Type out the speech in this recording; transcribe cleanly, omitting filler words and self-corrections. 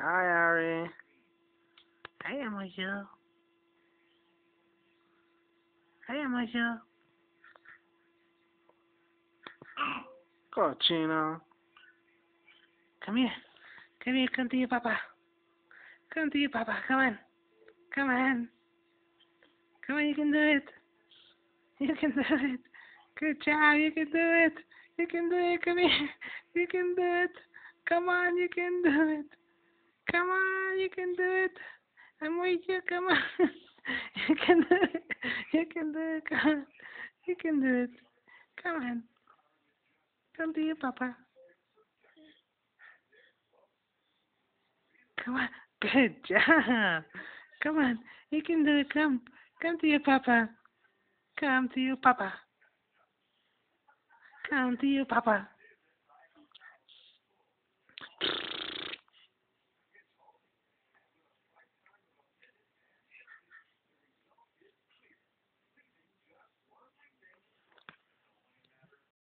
Hi, Ari. I am with you. I am with you. Cochino. Come here. Come here. Come to your papa. Come to your papa. Come on. Come on. Come on. You can do it. You can do it. Good job. You can do it. You can do it. Come here. You can do it. Come on. You can do it. Come on. You can do it. I'm with you. Come on. You can do it. You can do it. Come on. You can do it. Come on. Come to your papa. Come on. Good job. Come on. You can do it. Come. Come to your papa. Come to your papa. Come to your papa.